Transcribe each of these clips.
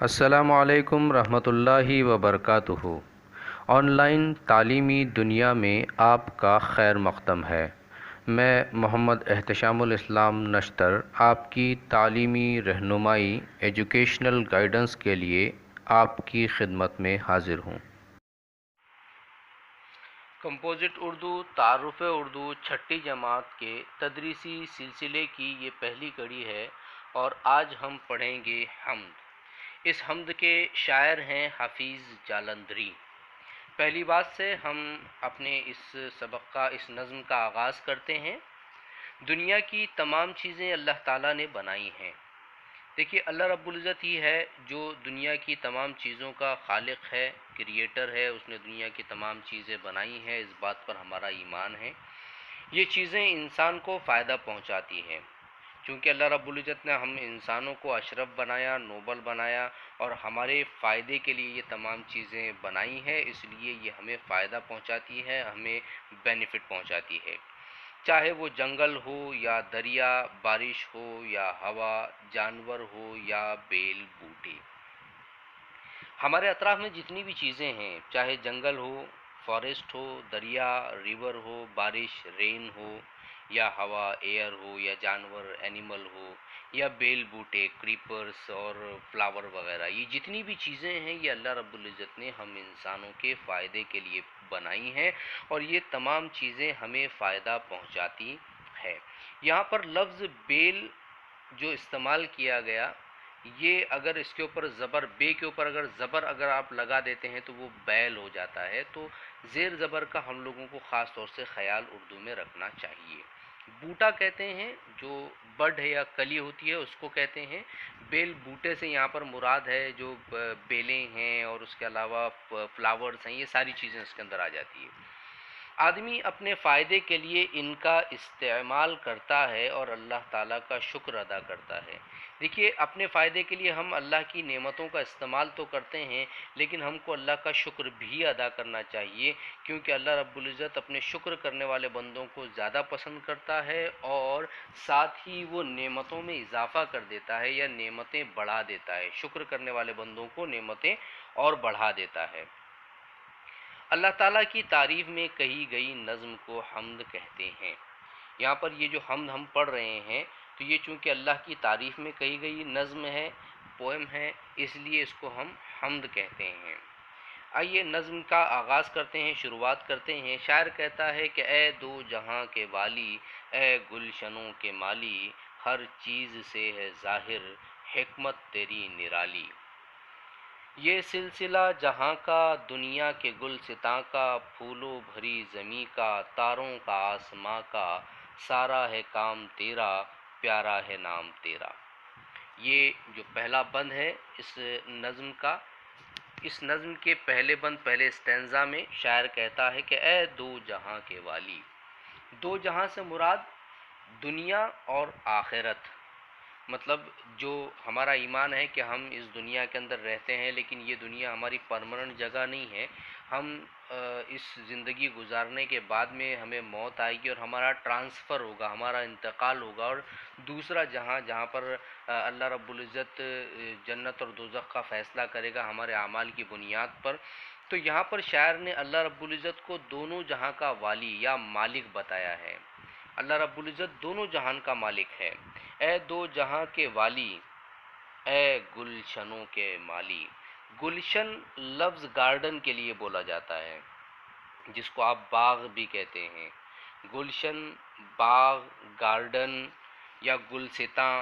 السلام علیکم رحمۃ اللہ وبرکاتہ۔ آن لائن تعلیمی دنیا میں آپ کا خیر مقدم ہے۔ میں محمد احتشام الاسلام نشتر آپ کی تعلیمی رہنمائی ایجوکیشنل گائیڈنس کے لیے آپ کی خدمت میں حاضر ہوں۔ کمپوزٹ اردو تعارف اردو چھٹی جماعت کے تدریسی سلسلے کی یہ پہلی کڑی ہے اور آج ہم پڑھیں گے حمد۔ اس حمد کے شاعر ہیں حفیظ جالندھری۔ پہلی بات سے ہم اپنے اس سبق کا اس نظم کا آغاز کرتے ہیں۔ دنیا کی تمام چیزیں اللہ تعالیٰ نے بنائی ہیں۔ دیکھیے، اللہ رب العزت ہی ہے جو دنیا کی تمام چیزوں کا خالق ہے، کریٹر ہے۔ اس نے دنیا کی تمام چیزیں بنائی ہیں، اس بات پر ہمارا ایمان ہے۔ یہ چیزیں انسان کو فائدہ پہنچاتی ہیں، چونکہ اللہ رب العزت نے ہم انسانوں کو اشرف بنایا، نوبل بنایا اور ہمارے فائدے کے لیے یہ تمام چیزیں بنائی ہیں، اس لیے یہ ہمیں فائدہ پہنچاتی ہے، ہمیں بینیفٹ پہنچاتی ہے۔ چاہے وہ جنگل ہو یا دریا، بارش ہو یا ہوا، جانور ہو یا بیل بوٹے۔ ہمارے اطراف میں جتنی بھی چیزیں ہیں، چاہے جنگل ہو، فارسٹ ہو، دریا، ریور ہو، بارش، رین ہو، یا ہوا، ایئر ہو، یا جانور، اینیمل ہو، یا بیل بوٹے، کریپرز اور فلاور وغیرہ، یہ جتنی بھی چیزیں ہیں یہ اللہ رب العزت نے ہم انسانوں کے فائدے کے لیے بنائی ہیں اور یہ تمام چیزیں ہمیں فائدہ پہنچاتی ہے۔ یہاں پر لفظ بیل جو استعمال کیا گیا، یہ اگر اس کے اوپر زبر، بے کے اوپر اگر آپ لگا دیتے ہیں تو وہ بیل ہو جاتا ہے، تو زیر زبر کا ہم لوگوں کو خاص طور سے خیال اردو میں رکھنا چاہیے۔ بوٹا کہتے ہیں، جو بڈ ہے یا کلی ہوتی ہے اس کو کہتے ہیں۔ بیل بوٹے سے یہاں پر مراد ہے جو بیلیں ہیں اور اس کے علاوہ فلاورز ہیں، یہ ساری چیزیں اس کے اندر آ جاتی ہیں۔ آدمی اپنے فائدے کے لیے ان کا استعمال کرتا ہے اور اللہ تعالیٰ کا شکر ادا کرتا ہے۔ دیکھیے، اپنے فائدے کے لیے ہم اللہ کی نعمتوں کا استعمال تو کرتے ہیں، لیکن ہم کو اللہ کا شکر بھی ادا کرنا چاہیے، کیونکہ اللہ رب العزت اپنے شکر کرنے والے بندوں کو زیادہ پسند کرتا ہے اور ساتھ ہی وہ نعمتوں میں اضافہ کر دیتا ہے یا نعمتیں بڑھا دیتا ہے۔ شکر کرنے والے بندوں کو نعمتیں اور بڑھا دیتا ہے۔ اللہ تعالیٰ کی تعریف میں کہی گئی نظم کو حمد کہتے ہیں۔ یہاں پر یہ جو حمد ہم پڑھ رہے ہیں، تو یہ چونکہ اللہ کی تعریف میں کہی گئی نظم ہے، پوئم ہے، اس لیے اس کو ہم حمد کہتے ہیں۔ آئیے نظم کا آغاز کرتے ہیں، شروعات کرتے ہیں۔ شاعر کہتا ہے کہ اے دو جہاں کے والی، اے گلشنوں کے مالی، ہر چیز سے ہے ظاہر حکمت تیری نرالی۔ یہ سلسلہ جہاں کا، دنیا کے گلستاں کا، پھولوں بھری زمیں کا، تاروں کا آسماں کا، سارا ہے کام تیرا، پیارا ہے نام تیرا۔ یہ جو پہلا بند ہے اس نظم کا، اس نظم کے پہلے بند، پہلے اسٹینزا میں شاعر کہتا ہے کہ اے دو جہاں کے والی۔ دو جہاں سے مراد دنیا اور آخرت، مطلب جو ہمارا ایمان ہے کہ ہم اس دنیا کے اندر رہتے ہیں، لیکن یہ دنیا ہماری پرماننٹ جگہ نہیں ہے۔ ہم اس زندگی گزارنے کے بعد میں ہمیں موت آئے گی اور ہمارا ٹرانسفر ہوگا، ہمارا انتقال ہوگا، اور دوسرا جہاں پر اللہ رب العزت جنت اور دوزخ کا فیصلہ کرے گا ہمارے اعمال کی بنیاد پر۔ تو یہاں پر شاعر نے اللہ رب العزت کو دونوں جہاں کا والی یا مالک بتایا ہے۔ اللہ رب العزت دونوں جہان کا مالک ہے۔ اے دو جہاں کے والی، اے گلشنوں کے مالی۔ گلشن لفظ گارڈن کے لیے بولا جاتا ہے، جس کو آپ باغ بھی کہتے ہیں۔ گلشن، باغ، گارڈن یا گلستاں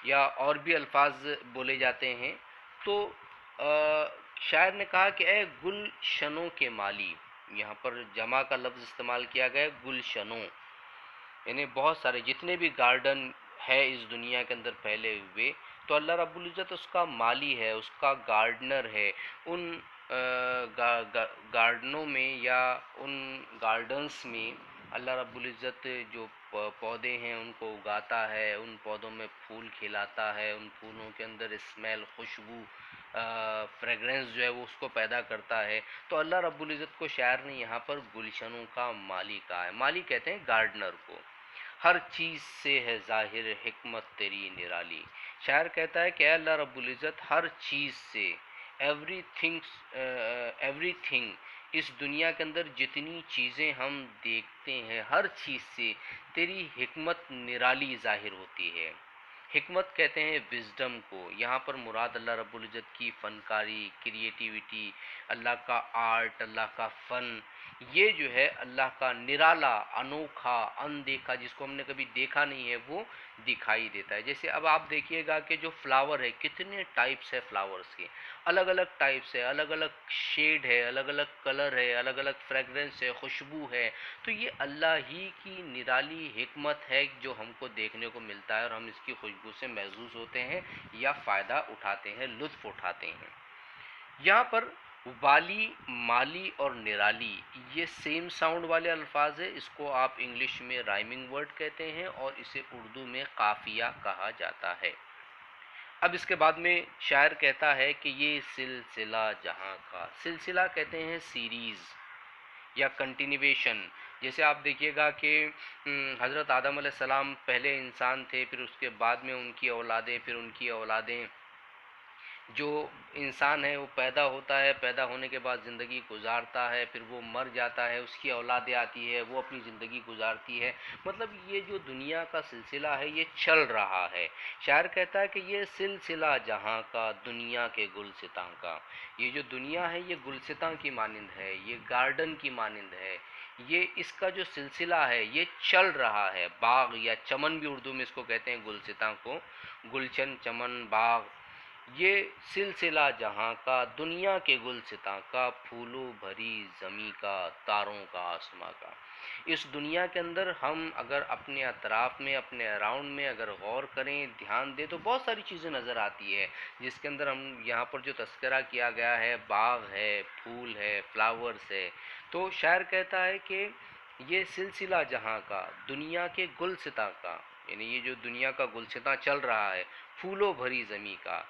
یا اور بھی الفاظ بولے جاتے ہیں۔ تو شاعر نے کہا کہ اے گلشنوں کے مالی، یہاں پر جمع کا لفظ استعمال کیا گیا ہے، گلشنوں، یعنی بہت سارے جتنے بھی گارڈن ہے اس دنیا کے اندر پھیلے ہوئے، تو اللہ رب العزت اس کا مالی ہے، اس کا گارڈنر ہے۔ ان گارڈنوں میں یا ان گارڈنز میں اللہ رب العزت جو پودے ہیں ان کو اگاتا ہے، ان پودوں میں پھول کھلاتا ہے، ان پھولوں کے اندر اسمیل، خوشبو، فریگرنس جو ہے وہ اس کو پیدا کرتا ہے۔ تو اللہ رب العزت کو شاعر نے یہاں پر گلشنوں کا مالی کہا ہے۔ مالی کہتے ہیں گارڈنر کو۔ ہر چیز سے ہے ظاہر حکمت تیری نرالی۔ شاعر کہتا ہے کہ اے اللہ رب العزت، ہر چیز سے، ایوری تھنگس ایوری تھنگ، اس دنیا کے اندر جتنی چیزیں ہم دیکھتے ہیں ہر چیز سے تیری حکمت نرالی ظاہر ہوتی ہے۔ حکمت کہتے ہیں وزڈم کو، یہاں پر مراد اللہ رب العزت کی فنکاری، کریٹیوٹی، اللہ کا آرٹ، اللہ کا فن، یہ جو ہے اللہ کا نرالا، انوکھا، اندیکھا، جس کو ہم نے کبھی دیکھا نہیں ہے وہ دکھائی دیتا ہے۔ جیسے اب آپ دیکھیے گا کہ جو فلاور ہے، کتنے ٹائپس ہے فلاورز کے، الگ الگ ٹائپس ہے، الگ الگ شیڈ ہے، الگ الگ کلر ہے، الگ الگ فریگرنس ہے، خوشبو ہے، تو یہ اللہ ہی کی نرالی حکمت ہے جو ہم کو دیکھنے کو ملتا ہے، اور ہم اس کی خوشبو سے محظوظ ہوتے ہیں یا فائدہ اٹھاتے ہیں، لطف اٹھاتے ہیں۔ یہاں پر والی، مالی اور نرالی یہ سیم ساؤنڈ والے الفاظ ہیں، اس کو آپ انگلش میں رائمنگ ورڈ کہتے ہیں اور اسے اردو میں قافیہ کہا جاتا ہے۔ اب اس کے بعد میں شاعر کہتا ہے کہ یہ سلسلہ جہاں کا، سلسلہ کہتے ہیں سیریز یا کنٹینیویشن۔ جیسے آپ دیکھیے گا کہ حضرت آدم علیہ السلام پہلے انسان تھے، پھر اس کے بعد میں ان کی اولادیں، پھر ان کی اولادیں، جو انسان ہے وہ پیدا ہوتا ہے، پیدا ہونے کے بعد زندگی گزارتا ہے، پھر وہ مر جاتا ہے، اس کی اولادیں آتی ہے، وہ اپنی زندگی گزارتی ہے، مطلب یہ جو دنیا کا سلسلہ ہے یہ چل رہا ہے۔ شاعر کہتا ہے کہ یہ سلسلہ جہاں کا، دنیا کے گلستاں کا، یہ جو دنیا ہے یہ گلستاں کی مانند ہے، یہ گارڈن کی مانند ہے، یہ اس کا جو سلسلہ ہے یہ چل رہا ہے۔ باغ یا چمن بھی اردو میں اس کو کہتے ہیں، گلستاں کو، گلشن، چمن، باغ، یہ سلسلہ جہاں کا، دنیا کے گلستاں کا، پھولوں بھری زمیں کا، تاروں کا آسماں کا۔ اس دنیا کے اندر ہم اگر اپنے اطراف میں، اپنے اراؤنڈ میں اگر غور کریں، دھیان دیں، تو بہت ساری چیزیں نظر آتی ہے، جس کے اندر ہم یہاں پر جو تذکرہ کیا گیا ہے، باغ ہے، پھول ہے، فلاورز ہے، تو شاعر کہتا ہے کہ یہ سلسلہ جہاں کا، دنیا کے گلستاں کا، یعنی یہ جو دنیا کا گلستاں چل رہا ہے، پھولوں بھری زمیں کا۔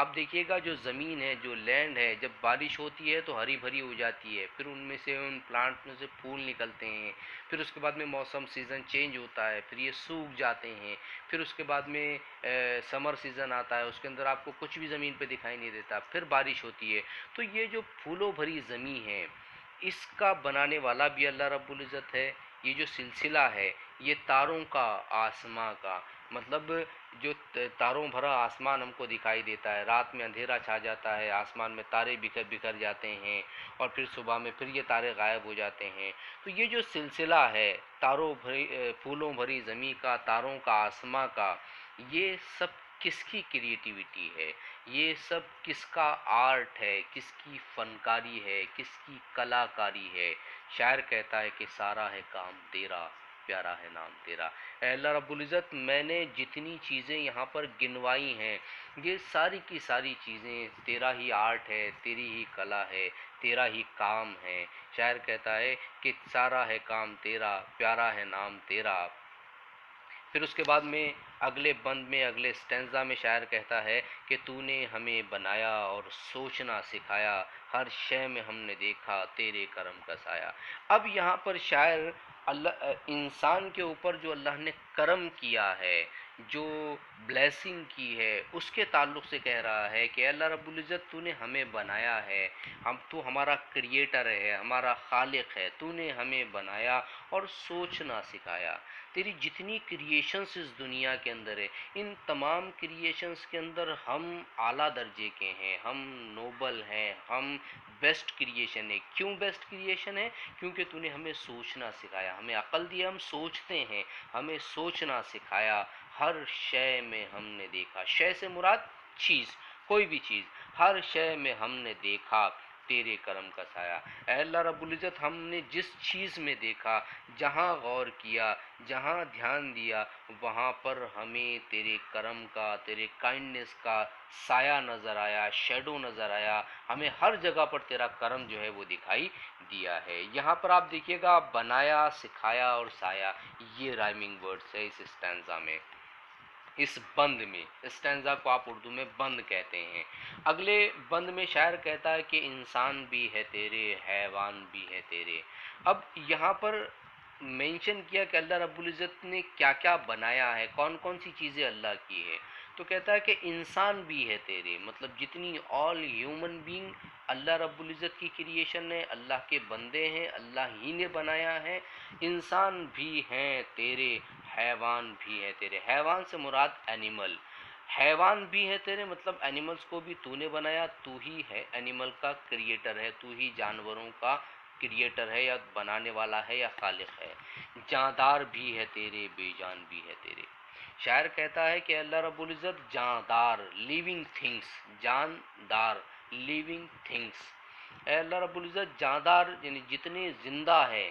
آپ دیکھیے گا جو زمین ہے، جو لینڈ ہے، جب بارش ہوتی ہے تو ہری بھری ہو جاتی ہے، پھر ان میں سے، ان پلانٹ میں سے پھول نکلتے ہیں، پھر اس کے بعد میں موسم، سیزن چینج ہوتا ہے، پھر یہ سوکھ جاتے ہیں، پھر اس کے بعد میں سمر سیزن آتا ہے، اس کے اندر آپ کو کچھ بھی زمین پہ دکھائی نہیں دیتا، پھر بارش ہوتی ہے۔ تو یہ جو پھولوں بھری زمین ہے، اس کا بنانے والا بھی اللہ رب العزت ہے۔ یہ جو سلسلہ ہے، یہ تاروں کا، آسماں کا، مطلب جو تاروں بھرا آسمان ہم کو دکھائی دیتا ہے، رات میں اندھیرا چھا جاتا ہے، آسمان میں تارے بکھر بکھر جاتے ہیں، اور پھر صبح میں پھر یہ تارے غائب ہو جاتے ہیں۔ تو یہ جو سلسلہ ہے، تاروں بھری، پھولوں بھری زمیں کا، تاروں کا، آسماں کا، یہ سب کس کی کریٹیوٹی ہے، یہ سب کس کا آرٹ ہے، کس کی فنکاری ہے، کس کی کلاکاری ہے؟ شاعر کہتا ہے کہ سارا ہے کام تیرا، پیارا ہے نام تیرا۔ اے اللہ رب العزت، میں نے جتنی چیزیں یہاں پر گنوائی ہیں، یہ ساری کی ساری چیزیں تیرا ہی آرٹ ہے، تیری ہی کلا ہے، تیرا ہی کام ہے۔ شاعر کہتا ہے کہ سارا ہے کام تیرا، پیارا ہے نام تیرا۔ پھر اس کے بعد میں اگلے بند میں، اگلے سٹینزا میں شاعر کہتا ہے کہ تو نے ہمیں بنایا اور سوچنا سکھایا، ہر شے میں ہم نے دیکھا تیرے کرم کا سایہ۔ اب یہاں پر شاعر اللہ، انسان کے اوپر جو اللہ نے کرم کیا ہے، جو بلیسنگ کی ہے، اس کے تعلق سے کہہ رہا ہے کہ اللہ رب العزت، تو نے ہمیں بنایا ہے، تو ہمارا کریٹر ہے، ہمارا خالق ہے، تو نے ہمیں بنایا اور سوچنا سکھایا۔ تیری جتنی کریشنز اس دنیا کے اندر ہے، ان تمام کریشنز کے اندر ہم اعلیٰ درجے کے ہیں، ہم نوبل ہیں، ہم بیسٹ کریشن ہے۔ کیوں بیسٹ کریشن ہے؟ کیونکہ تو نے ہمیں سوچنا سکھایا، ہمیں عقل دی، ہم سوچتے ہیں، ہمیں سوچنا سکھایا، ہر شے میں ہم نے دیکھا، شے سے مراد چیز، کوئی بھی چیز، ہر شے میں ہم نے دیکھا تیرے کرم کا سایہ۔ اے اللہ رب العزت، ہم نے جس چیز میں دیکھا، جہاں غور کیا، جہاں دھیان دیا، وہاں پر ہمیں تیرے کرم کا، تیرے کائنڈنس کا سایہ نظر آیا، شیڈو نظر آیا، ہمیں ہر جگہ پر تیرا کرم جو ہے وہ دکھائی دیا ہے۔ یہاں پر آپ دیکھیے گا، بنایا، سکھایا اور سایہ، یہ رائمنگ ورڈز ہے اس اسٹینزا میں، اس بند میں۔ اسٹینزا کو آپ اردو میں بند کہتے ہیں۔ اگلے بند میں شاعر کہتا ہے کہ انسان بھی ہے تیرے، حیوان بھی ہے تیرے۔ اب یہاں پر مینشن کیا کہ اللہ رب العزت نے کیا کیا بنایا ہے، کون کون سی چیزیں اللہ کی ہے۔ تو کہتا ہے کہ انسان بھی ہے تیرے، مطلب جتنی آل ہیومن بینگ اللہ رب العزت کی کریشن ہے، اللہ کے بندے ہیں، اللہ ہی نے بنایا ہے، انسان بھی ہیں تیرے، حیوان بھی ہے تیرے۔ حیوان سے مراد اینیمل، حیوان بھی ہے تیرے مطلب اینیملز کو بھی تو نے بنایا، تو ہی ہے اینیمل کا کریٹر ہے، تو ہی جانوروں کا کریٹر ہے یا بنانے والا ہے یا خالق ہے۔ جاندار بھی ہے تیرے، بے جان بھی ہے تیرے۔ شاعر کہتا ہے کہ اللہ رب العزت جاندار، لیونگ تھنگس، جاندار لیونگ تھنگس، اے اللہ رب العزت جاندار یعنی جتنے زندہ ہے،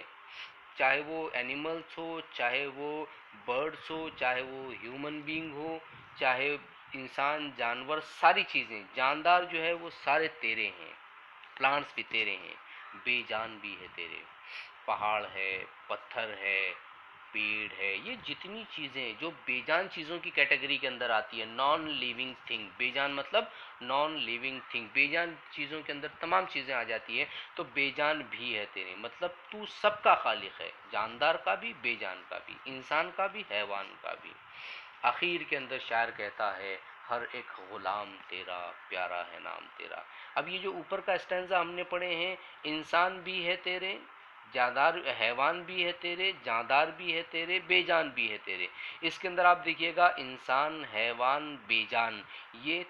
چاہے وہ اینیملس ہو، چاہے وہ برڈس ہو، چاہے وہ ہیومن بینگ ہو، چاہے انسان جانور، ساری چیزیں جاندار جو ہے وہ سارے تیرے ہیں، پلانٹس بھی تیرے ہیں، بے جان بھی ہے تیرے۔ پہاڑ ہے، پتھر ہے، پیڑ ہے، یہ جتنی چیزیں جو بے جان چیزوں کی کیٹیگری کے اندر آتی ہے، نان لیونگ تھنگ، بے جان مطلب نان لیونگ تھنگ، بے جان چیزوں کے اندر تمام چیزیں آ جاتی ہیں، تو بے جان بھی ہے تیرے، مطلب تو سب کا خالق ہے، جاندار کا بھی، بے جان کا بھی، انسان کا بھی، حیوان کا بھی۔ اخیر کے اندر شاعر کہتا ہے ہر ایک غلام تیرا، پیارا ہے نام تیرا۔ اب یہ جو اوپر کا اسٹینزہ ہم نے پڑھے ہیں، انسان بھی ہے تیرے، جاندار حیوان بھی ہے تیرے، جاندار بھی ہے تیرے، بے جان بھی ہے تیرے، اس کے اندر آپ دیکھیے گا انسان، حیوان، بے جان، یہ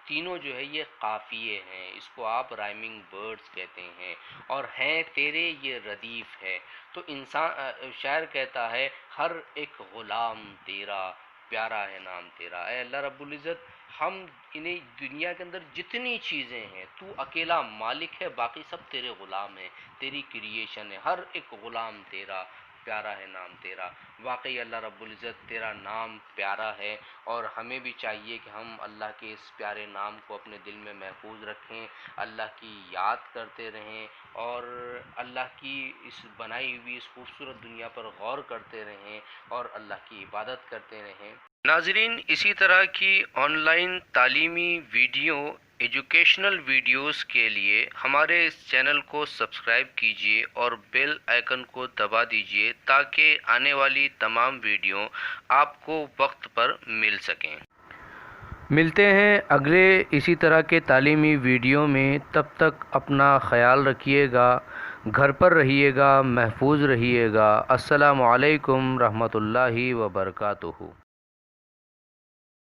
تینوں جو ہے یہ قافیے ہیں، اس کو آپ رائمنگ ورڈز کہتے ہیں، اور ہیں تیرے یہ ردیف ہے۔ تو انسان، شاعر کہتا ہے ہر ایک غلام تیرا، پیارا ہے نام تیرا۔ اے اللہ رب العزت، ہم انہیں دنیا کے اندر جتنی چیزیں ہیں، تو اکیلا مالک ہے، باقی سب تیرے غلام ہیں، تیری کریشن ہے، ہر ایک غلام تیرا، پیارا ہے نام تیرا۔ واقعی اللہ رب العزت تیرا نام پیارا ہے، اور ہمیں بھی چاہیے کہ ہم اللہ کے اس پیارے نام کو اپنے دل میں محفوظ رکھیں، اللہ کی یاد کرتے رہیں، اور اللہ کی اس بنائی ہوئی اس خوبصورت دنیا پر غور کرتے رہیں، اور اللہ کی عبادت کرتے رہیں۔ ناظرین، اسی طرح کی آن لائن تعلیمی ویڈیو، ایجوکیشنل ویڈیوز کے لیے ہمارے اس چینل کو سبسکرائب کیجیے اور بیل آئیکن کو دبا دیجیے تاکہ آنے والی تمام ویڈیو آپ کو وقت پر مل سکیں۔ ملتے ہیں اگلے اسی طرح کے تعلیمی ویڈیو میں، تب تک اپنا خیال رکھیے گا، گھر پر رہیے گا، محفوظ رہیے گا۔ السلام علیکم رحمۃ اللہ وبرکاتہ۔